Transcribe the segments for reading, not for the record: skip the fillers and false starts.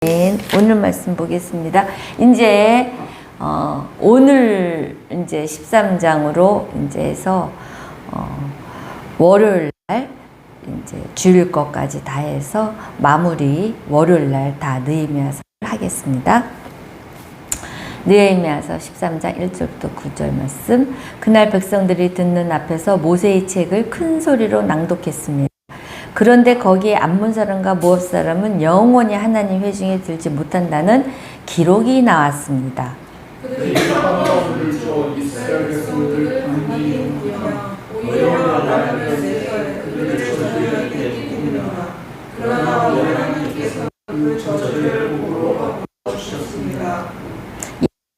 오늘 말씀 보겠습니다. 이제 오늘 이제 13장으로 이제 해서 월요일 날 이제 주일 것까지 다 해서 마무리 월요일 날 다 느헤미야서 하겠습니다. 느헤미야서 13장 1절부터 9절 말씀. 그날 백성들이 듣는 앞에서 모세의 책을 큰 소리로 낭독했습니다. 그런데 거기에 암몬 사람과 모압 사람은 영원히 하나님 회중에 들지 못한다는 기록이 나왔습니다.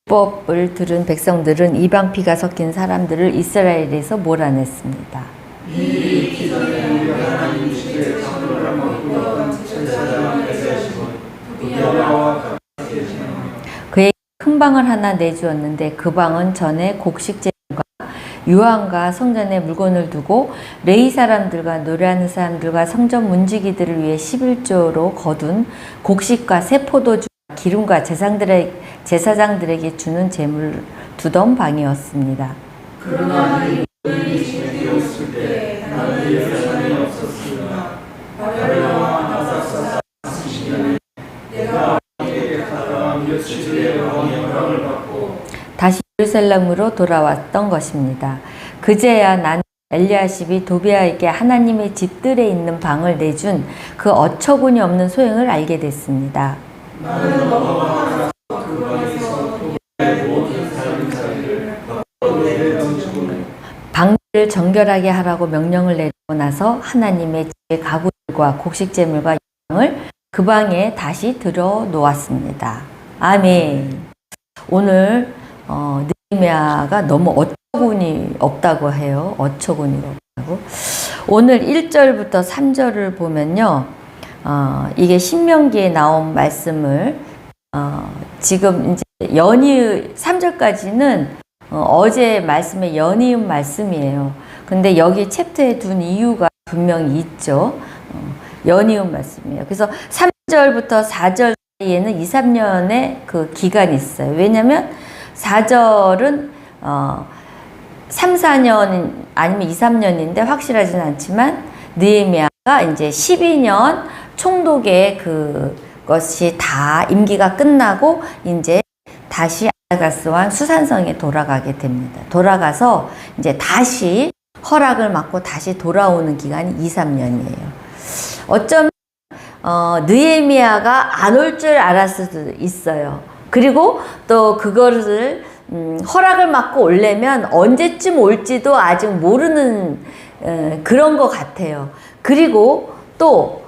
율법을 들은 백성들은 이방 피가 섞인 사람들을 이스라엘에서 몰아냈습니다. 이 기존에 우리 하나님 시대에 창조를 맡고 제사장을 내세우시고 그에게 큰 방을 하나 내주었는데 그 방은 전에 곡식제물과 유황과 성전에 물건을 두고 레위 사람들과 노래하는 사람들과 성전 문지기들을 위해 11조로 거둔 곡식과 새 포도주와 기름과 제사장들에게 주는 제물을 두던 방이었습니다. 그러나 이 집에 있을 때 나는 예산이 없었으나 바벨론과 나사사 다스리시는 내가 왕에게 갔다가 며칠의 왕의 허락을 받고 다시 예루살렘으로 돌아왔던 것입니다. 그제야 나는 엘리야십이 도비아에게 하나님의 집들에 있는 방을 내준 그 어처구니 없는 소행을 알게 됐습니다. 나는 넘어가서 그 방에서 도비아의 모든 살림살이를 방들을 정결하게 하라고 명령을 내리고 나서 하나님의 집의 가구들과 곡식제물과 양을 그 방에 다시 들어 놓았습니다. 아멘. 오늘 느헤미야가 너무 어처구니 없다고 해요. 어처구니가 없다고. 오늘 1절부터 3절을 보면요. 이게 신명기에 나온 말씀을 지금 이제 3절까지는 어제 말씀의 연이은 말씀이에요. 근데 여기 챕터에 둔 이유가 분명히 있죠. 연이은 말씀이에요. 그래서 3절부터 4절 사이에는 2, 3년의 그 기간이 있어요. 왜냐면 4절은 3, 4년 아니면 2, 3년인데 확실하진 않지만 느헤미야가 이제 12년 총독의 그것이 다 임기가 끝나고 이제 다시 아하스완 수산성에 돌아가게 됩니다. 돌아가서 이제 다시 허락을 받고 다시 돌아오는 기간이 2, 3년이에요. 어쩌면 느헤미야가 안 올 줄 알았을 수도 있어요. 그리고 또 그것을 허락을 받고 오려면 언제쯤 올지도 아직 모르는 그런 것 같아요. 그리고 또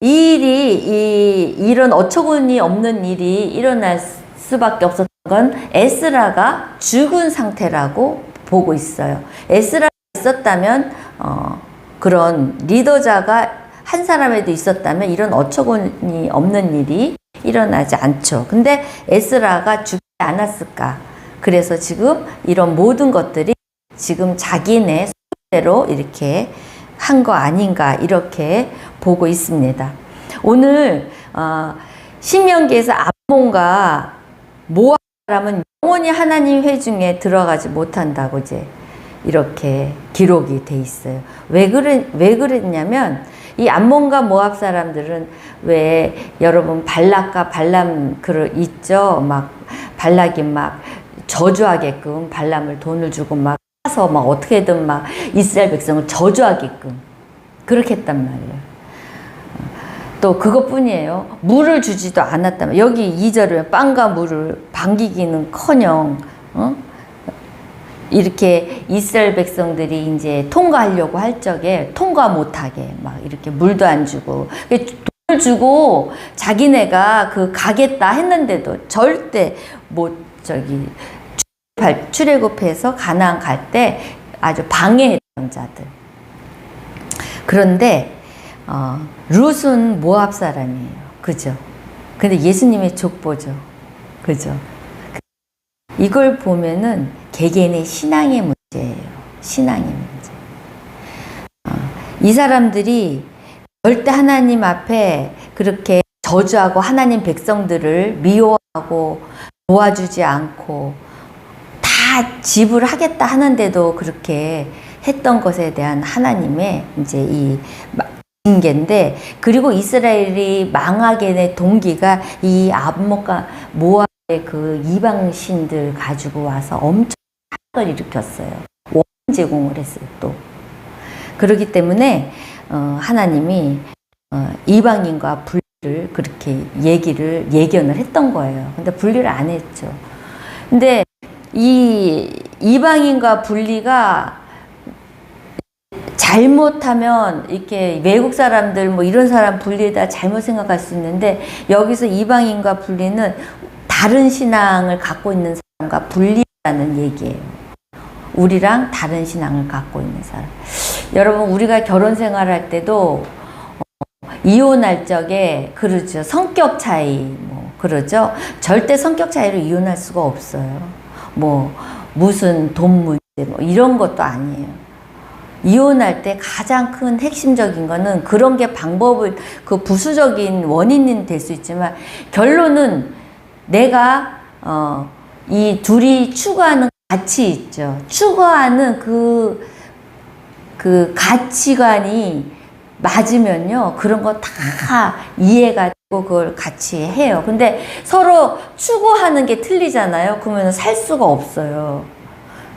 이 일이 이런 어처구니 없는 일이 일어날 수밖에 없었던 건 에스라가 죽은 상태라고 보고 있어요. 에스라가 있었다면 그런 리더자가 한 사람에도 있었다면 이런 어처구니 없는 일이 일어나지 않죠. 근데 에스라가 죽지 않았을까? 그래서 지금 이런 모든 것들이 지금 자기네 소대로 이렇게 한 거 아닌가 이렇게 보고 있습니다. 오늘 신명기에서 암몬과 모압 사람은 영원히 하나님 회중에 들어가지 못한다고 이제 이렇게 기록이 돼 있어요. 왜 그랬냐면 이 암몬과 모압 사람들은 왜 여러분 발락과 발람 있죠? 막 발락이 막 저주하게끔 발람을 돈을 주고 막 사서 막 어떻게든 막 이스라엘 백성을 저주하게끔 그렇게 했단 말이에요. 또 그것뿐이에요. 물을 주지도 않았다면 여기 2절에 빵과 물을 반기기는커녕 이렇게 이스라엘 백성들이 이제 통과하려고 할 적에 통과 못하게 막 이렇게 물도 안 주고 돈을 주고 자기네가 가겠다 했는데도 절대 못 출애굽해서 가나안 갈 때 아주 방해했던 자들. 그런데 룻은 모압 사람이에요. 그죠? 근데 예수님의 족보죠. 그죠? 이걸 보면은 개개인의 신앙의 문제예요. 신앙의 문제. 이 사람들이 절대 하나님 앞에 그렇게 저주하고 하나님 백성들을 미워하고 도와주지 않고 다 지불하겠다 하는데도 그렇게 했던 것에 대한 하나님의 이제 이 징계인데, 그리고 이스라엘이 망하게 된 동기가 이 암몬과 모압의 그 이방신들 가지고 와서 엄청 을 일으켰어요. 원 제공을 했어요. 또 그렇기 때문에 하나님이 이방인과 분리를 그렇게 예견을 했던 거예요. 근데 분리를 안 했죠. 근데 이 이방인과 분리가 잘못하면 이렇게 외국 사람들 뭐 이런 사람 분리에다 잘못 생각할 수 있는데, 여기서 이방인과 분리는 다른 신앙을 갖고 있는 사람과 분리라는 얘기예요. 우리랑 다른 신앙을 갖고 있는 사람. 여러분, 우리가 결혼 생활할 때도 이혼할 적에 그러죠. 성격 차이 뭐 그러죠. 절대 성격 차이로 이혼할 수가 없어요. 뭐 무슨 돈 문제 뭐 이런 것도 아니에요. 이혼할 때 가장 큰 핵심적인 거는 그런 게 방법을, 그 부수적인 원인이 될 수 있지만 결론은 내가 이 둘이 추구하는 가치 있죠. 추구하는 그 가치관이 맞으면요, 그런 거 다 이해가 되고 그걸 같이 해요. 근데 서로 추구하는 게 틀리잖아요. 그러면 살 수가 없어요.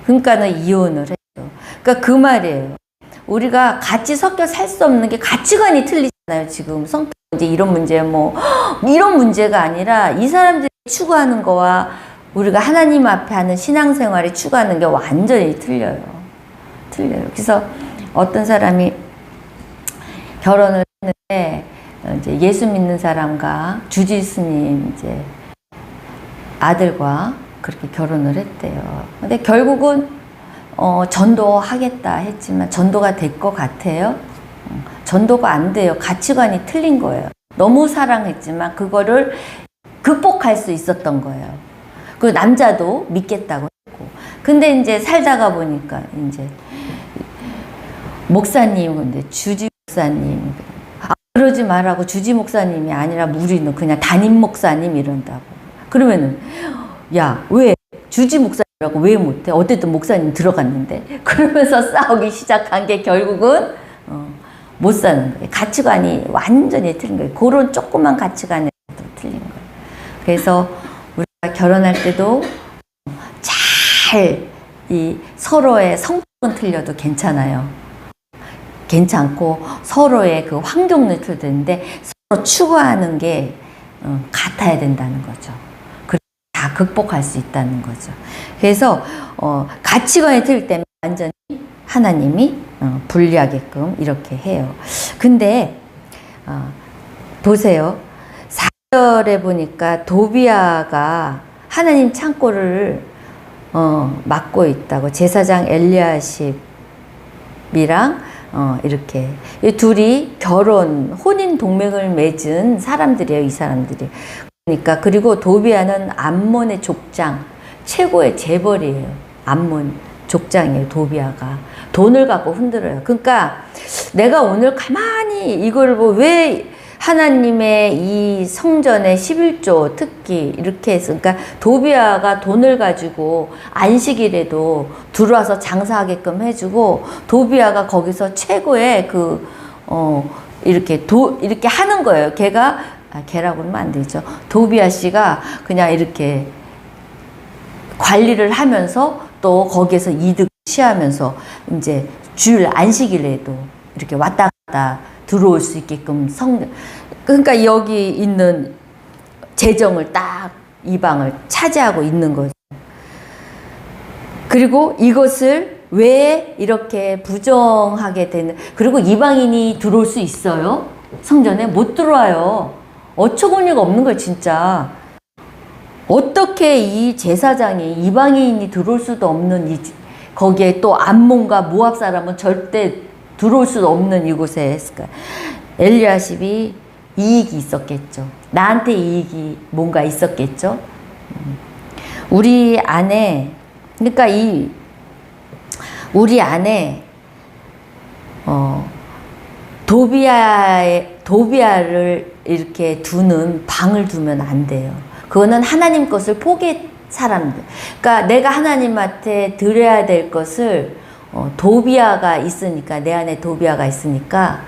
그러니까는 이혼을 해요. 그러니까 그 말이에요. 우리가 같이 섞여 살 수 없는 게 가치관이 틀리잖아요. 지금 성격 문제, 이런 문제, 뭐 이런 문제가 아니라 이 사람들이 추구하는 거와 우리가 하나님 앞에 하는 신앙생활에 추구하는 게 완전히 틀려요. 그래서 어떤 사람이 결혼을 했는데 이제 예수 믿는 사람과 주지스님 이제 아들과 그렇게 결혼을 했대요. 근데 결국은 전도하겠다 했지만 전도가 될 것 같아요. 전도가 안 돼요. 가치관이 틀린 거예요. 너무 사랑했지만 그거를 극복할 수 있었던 거예요. 그 남자도 믿겠다고 했고. 근데 이제 살다가 보니까 이제 목사님, 근데 주지 목사님, 그러지 말라고, 주지 목사님이 아니라 우리는 그냥 담임 목사님 이런다고. 그러면은 야, 왜 주지 목사님이라고 왜 못해? 어쨌든 목사님 들어갔는데. 그러면서 싸우기 시작한 게 결국은 못 사는 거예요. 가치관이 완전히 틀린 거예요. 그런 조그만 가치관이 틀린 거예요. 그래서 우리가 결혼할 때도 잘 이 서로의 성격은 틀려도 괜찮아요. 괜찮고 서로의 그 환경을 틀리는데 서로 추구하는 게 같아야 된다는 거죠. 다 극복할 수 있다는 거죠. 그래서 가치관이 틀릴 때는 완전히 하나님이 분리하게끔 이렇게 해요. 근데 보세요. 4절에 보니까 도비아가 하나님 창고를 맡고 있다고. 제사장 엘리야십이랑 이렇게 이 둘이 혼인 동맹을 맺은 사람들이에요. 이 사람들이. 그러니까, 그리고 도비아는 암몬의 족장, 최고의 재벌이에요. 암몬 족장이에요. 도비아가 돈을 갖고 흔들어요. 그러니까 내가 오늘 가만히 이걸 왜 하나님의 이 성전의 11조 특기 이렇게 해서, 그러니까 도비아가 돈을 가지고 안식일에도 들어와서 장사하게끔 해주고, 도비아가 거기서 최고의 이렇게 하는 거예요. 걔라고 하면 안 되죠. 도비아 씨가 그냥 이렇게 관리를 하면서 또 거기에서 이득 취하면서 이제 주일 안식일에도 이렇게 왔다 갔다 들어올 수 있게끔 그러니까 여기 있는 재정을 딱 이 방을 차지하고 있는 거죠. 그리고 이것을 왜 이렇게 부정하게 되는, 그리고 이방인이 들어올 수 있어요? 성전에 못 들어와요. 어처구니가 없는 거예요, 진짜. 어떻게 이 제사장이 이방인이 들어올 수도 없는 거기에 또 암몬과 모압 사람은 절대 들어올 수 없는 이곳에 했을까? 엘리야십이 이익이 있었겠죠. 나한테 이익이 뭔가 있었겠죠. 우리 안에, 그러니까 우리 안에 도비아를 이렇게 두는 방을 두면 안 돼요. 그거는 하나님 것을 포기한 사람들. 그러니까 내가 하나님한테 드려야 될 것을 도비아가 있으니까, 내 안에 도비아가 있으니까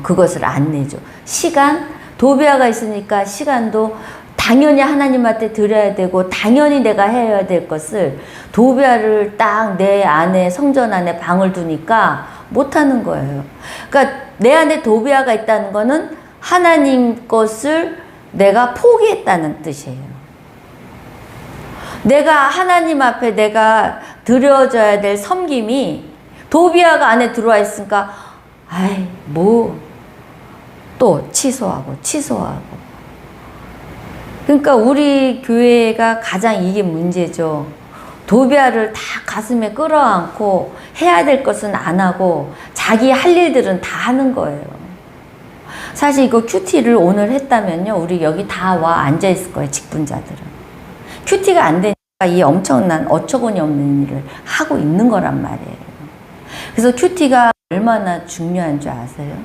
그것을 안 내죠. 시간, 도비아가 있으니까 시간도 당연히 하나님한테 드려야 되고 당연히 내가 해야 될 것을 도비아를 딱 내 안에 성전 안에 방을 두니까 못하는 거예요. 그러니까 내 안에 도비아가 있다는 거는 하나님 것을 내가 포기했다는 뜻이에요. 내가 하나님 앞에 내가 드려져야 될 섬김이 도비아가 안에 들어와 있으니까 아이 뭐 또 취소하고 그러니까 우리 교회가 가장 이게 문제죠. 도비아를 다 가슴에 끌어안고 해야 될 것은 안 하고 자기 할 일들은 다 하는 거예요. 사실 이거 큐티를 오늘 했다면요, 우리 여기 다 와 앉아 있을 거예요, 직분자들은. 큐티가 안 되니까 이 엄청난 어처구니 없는 일을 하고 있는 거란 말이에요. 그래서 큐티가 얼마나 중요한 줄 아세요?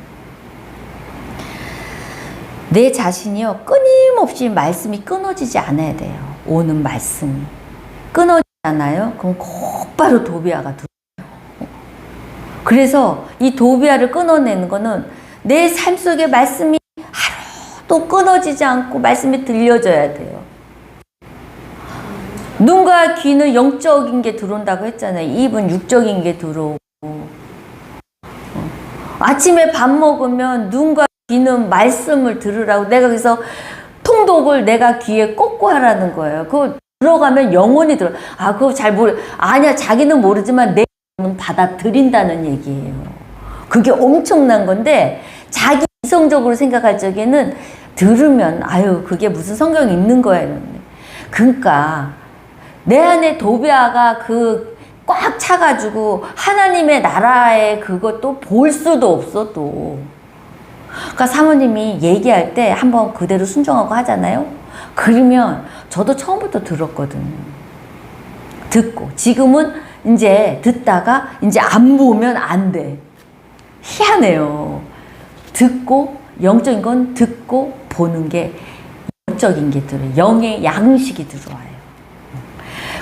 내 자신이요, 끊임없이 말씀이 끊어지지 않아야 돼요. 오는 말씀이 끊어지잖아요. 그럼 곧바로 도비아가 들어요. 그래서 이 도비아를 끊어내는 거는 내 삶 속에 말씀이 하루도 끊어지지 않고 말씀이 들려져야 돼요. 눈과 귀는 영적인 게 들어온다고 했잖아요. 입은 육적인 게 들어오고. 아침에 밥 먹으면 눈과 귀는 말씀을 들으라고. 내가 그래서 통독을 내가 귀에 꽂고 하라는 거예요. 그거 들어가면 영혼이 들어. 아, 그거 잘 아니야, 자기는 모르지만 내 영혼은 받아들인다는 얘기예요. 그게 엄청난 건데, 자기 이성적으로 생각할 적에는 들으면, 아유, 그게 무슨 성경이 있는 거야, 이러는데. 그러니까, 내 안에 도비아가 꽉 차가지고, 하나님의 나라에 그것도 볼 수도 없어, 또. 그러니까 사모님이 얘기할 때 한번 그대로 순종하고 하잖아요. 그러면 저도 처음부터 들었거든요. 듣고 지금은 이제 듣다가 이제 안 보면 안 돼. 희한해요. 듣고 영적인 건 듣고 보는 게 영적인 게 들어요. 영의 양식이 들어와요.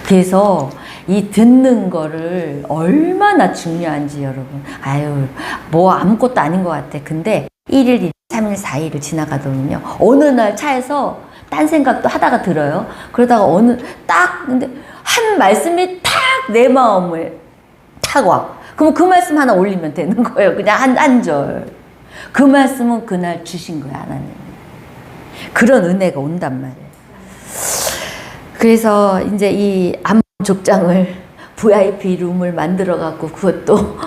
그래서 이 듣는 거를 얼마나 중요한지 여러분. 아유, 뭐 아무것도 아닌 것 같아. 근데 1일, 2일, 3일, 4일을 지나가더군요. 어느 날 차에서 딴 생각도 하다가 들어요. 그러다가 근데 한 말씀이 탁 내 마음을 탁 와. 그럼 그 말씀 하나 올리면 되는 거예요. 그냥 한 절. 그 말씀은 그날 주신 거야, 하나님. 그런 은혜가 온단 말이에요. 그래서 이제 이 족장을 VIP 룸을 만들어갖고 그것도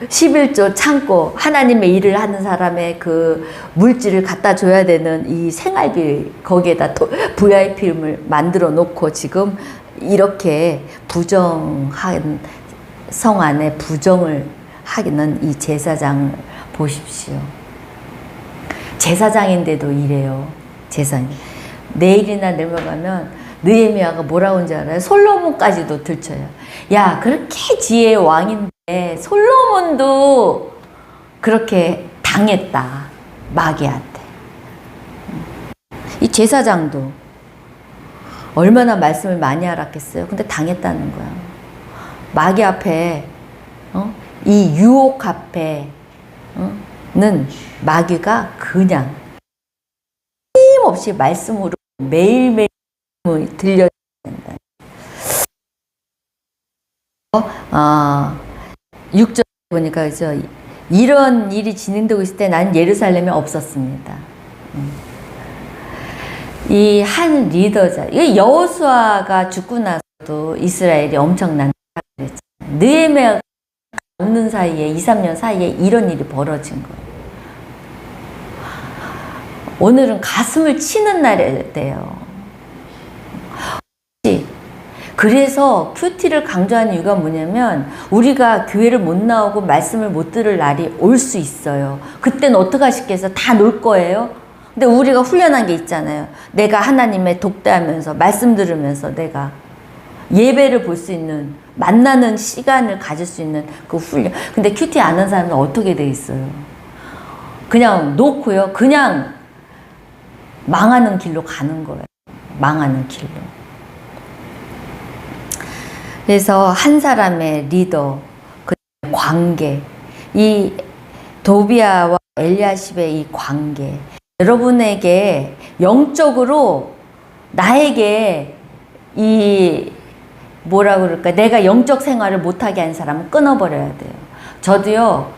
11조 창고, 하나님의 일을 하는 사람의 그 물질을 갖다 줘야 되는 이 생활비, 거기에다 VIP 룸을 만들어 놓고 지금 이렇게 부정한 성 안에 부정을 하기는 이 제사장을 보십시오. 제사장인데도 이래요. 제사장. 내일이나 내려가면 느헤미야가 뭐라고 하는지 알아요? 솔로몬까지도 들춰요. 야, 그렇게 지혜의 왕인데 솔로몬도 그렇게 당했다. 마귀한테. 이 제사장도 얼마나 말씀을 많이 알았겠어요. 근데 당했다는 거야. 마귀 앞에, 이 유혹 앞에, 는 마귀가 그냥 힘없이 말씀으로 매일매일 들려야 된다. 6절 보니까 그죠? 이런 일이 진행되고 있을 때 나는 예루살렘에 없었습니다. 이 한 리더자, 이 여호수아가 죽고 나서도 이스라엘이 엄청난 그랬잖아요. 느헤미야가 없는 사이에 2, 3년 사이에 이런 일이 벌어진 거예요. 오늘은 가슴을 치는 날이에요. 그래서 큐티를 강조하는 이유가 뭐냐면 우리가 교회를 못 나오고 말씀을 못 들을 날이 올 수 있어요. 그때는 어떻게 하시겠어요? 다 놀 거예요? 근데 우리가 훈련한 게 있잖아요. 내가 하나님의 독대하면서 말씀 들으면서 내가 예배를 볼 수 있는, 만나는 시간을 가질 수 있는 그 훈련. 근데 큐티 안 한 사람은 어떻게 돼 있어요? 그냥 놓고요. 그냥 망하는 길로 가는 거예요. 망하는 길로. 그래서 한 사람의 리더, 그 관계, 이 도비아와 엘리야십의 이 관계, 여러분에게 영적으로 나에게 이 뭐라 그럴까, 내가 영적 생활을 못하게 한 사람은 끊어버려야 돼요. 저도요,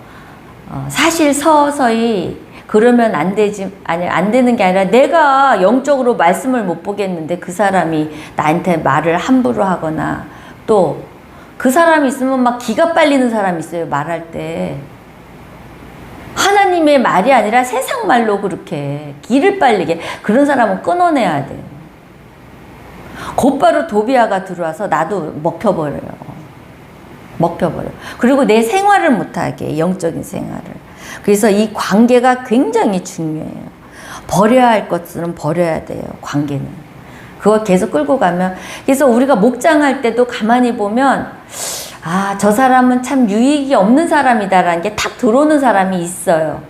사실 서서히 그러면 안 되지, 아니, 안 되는 게 아니라 내가 영적으로 말씀을 못 보겠는데 그 사람이 나한테 말을 함부로 하거나, 또 그 사람이 있으면 막 기가 빨리는 사람이 있어요, 말할 때. 하나님의 말이 아니라 세상 말로 그렇게 기를 빨리게, 그런 사람은 끊어내야 돼요. 곧바로 도비아가 들어와서 나도 먹혀버려요. 먹혀버려요. 그리고 내 생활을 못하게, 영적인 생활을. 그래서 이 관계가 굉장히 중요해요. 버려야 할 것들은 버려야 돼요, 관계는. 그거 계속 끌고 가면. 그래서 우리가 목장할 때도 가만히 보면, 아, 저 사람은 참 유익이 없는 사람이다라는 게 탁 들어오는 사람이 있어요.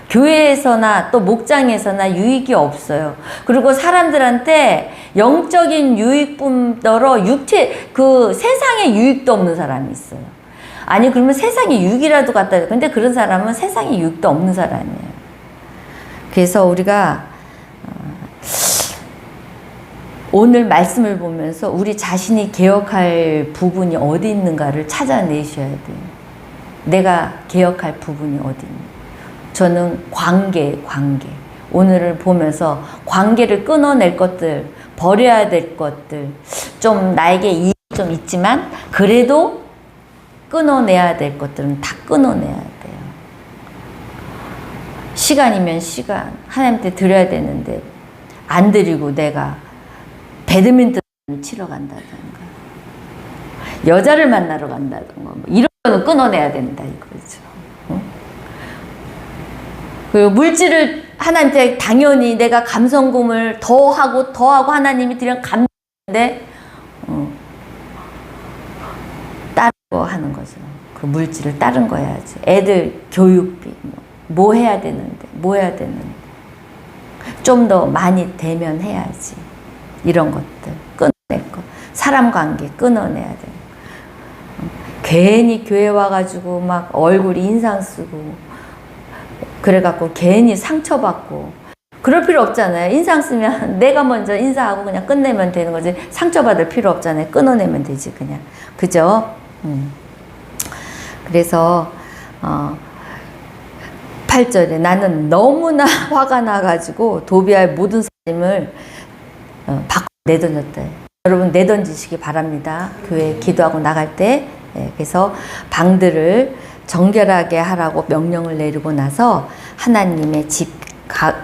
교회에서나 또 목장에서나 유익이 없어요. 그리고 사람들한테 영적인 유익뿐더러 그 세상에 유익도 없는 사람이 있어요. 아니, 그러면 세상에 유익이라도 갖다 줘. 근데 그런 사람은 세상에 유익도 없는 사람이에요. 그래서 우리가 오늘 말씀을 보면서 우리 자신이 개혁할 부분이 어디 있는가를 찾아내셔야 돼요. 내가 개혁할 부분이 어디 있는가. 저는 관계. 오늘을 보면서 관계를 끊어낼 것들, 버려야 될 것들, 좀 나에게 이익이 좀 있지만 그래도 끊어내야 될 것들은 다 끊어내야 돼요. 시간이면 시간, 하나님한테 드려야 되는데 안 드리고 내가 배드민턴을 치러 간다든가, 여자를 만나러 간다든가, 뭐 이런 거는 끊어내야 된다 이거죠. 그리고 물질을 하나님한테 당연히 내가 감성금을 더하고 하나님이 드리는 감사인데 다른 거 하는 거죠. 그 물질을 다른 거 해야지. 애들 교육비 뭐 해야 되는데 좀 더 많이 되면 해야지. 이런 것들 끊어낼 거. 사람 관계 끊어내야 돼. 괜히 교회 와가지고 막 얼굴 인상 쓰고 그래갖고 괜히 상처받고 그럴 필요 없잖아요. 인상 쓰면 내가 먼저 인사하고 그냥 끝내면 되는 거지. 상처받을 필요 없잖아요. 끊어내면 되지 그냥. 그죠? 그래서 8절에 나는 너무나 화가 나가지고 도비아의 모든 사람을 밖으로 내던졌대. 여러분 내던지시기 바랍니다. 교회 기도하고 나갈 때. 그래서 방들을 정결하게 하라고 명령을 내리고 나서 하나님의 집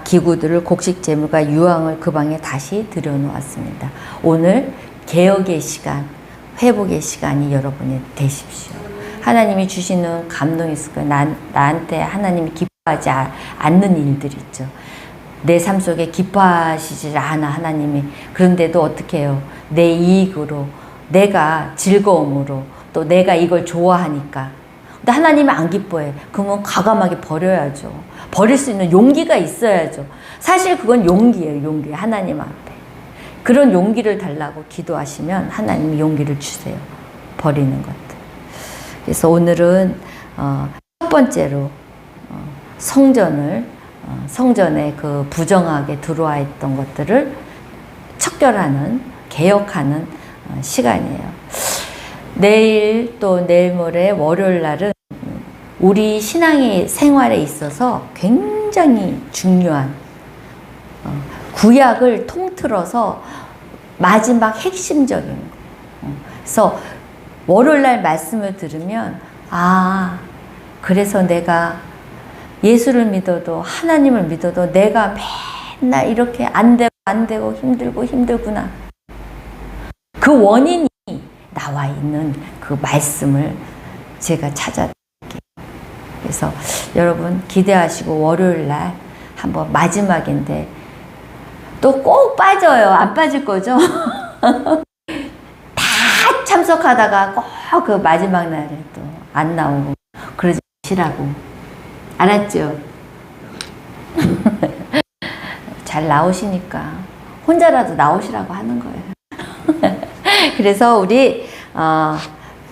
기구들을 곡식 제물과 유황을 그 방에 다시 들여놓았습니다. 오늘 개혁의 시간, 회복의 시간이 여러분이 되십시오. 하나님이 주시는 감동이 있을 거예요. 나한테 하나님이 기뻐하지 않는 일들이 있죠. 내 삶 속에 기뻐하시질 않아 하나님이. 그런데도 어떻게 해요? 내 이익으로, 내가 즐거움으로, 또 내가 이걸 좋아하니까. 근데 하나님이 안 기뻐해. 그러면 과감하게 버려야죠. 버릴 수 있는 용기가 있어야죠. 사실 그건 용기예요. 용기. 하나님 앞에. 그런 용기를 달라고 기도하시면 하나님이 용기를 주세요. 버리는 것들. 그래서 오늘은 첫 번째로 성전에 그 부정하게 들어와 있던 것들을 척결하는, 개혁하는 시간이에요. 내일 또 내일 모레 월요일 날은 우리 신앙의 생활에 있어서 굉장히 중요한 구약을 통틀어서 마지막 핵심적인 거. 그래서 월요일 날 말씀을 들으면 아, 그래서 내가 예수를 믿어도 하나님을 믿어도 내가 맨날 이렇게 안 되고 힘들구나. 그 원인이 나와 있는 그 말씀을 제가 찾아드릴게요. 그래서 여러분 기대하시고 월요일 날 한번 마지막인데 또 꼭 빠져요. 안 빠질 거죠? 다 참석하다가 꼭 그 마지막 날에 또 안 나오고 그러지 마시라고. 알았죠? 잘 잘 나오시니까 혼자라도 나오시라고 하는 거예요. 그래서 우리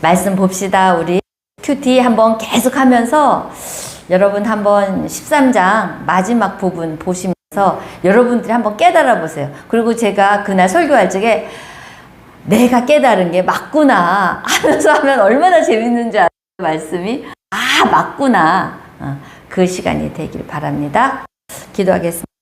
말씀 봅시다. 우리 큐티 한번 계속 하면서 여러분 한번 13장 마지막 부분 보시면서 여러분들이 한번 깨달아 보세요. 그리고 제가 그날 설교할 적에 내가 깨달은 게 맞구나 하면서 하면 얼마나 재밌는지 알아요. 말씀이 맞구나. 그 시간이 되길 바랍니다. 기도하겠습니다.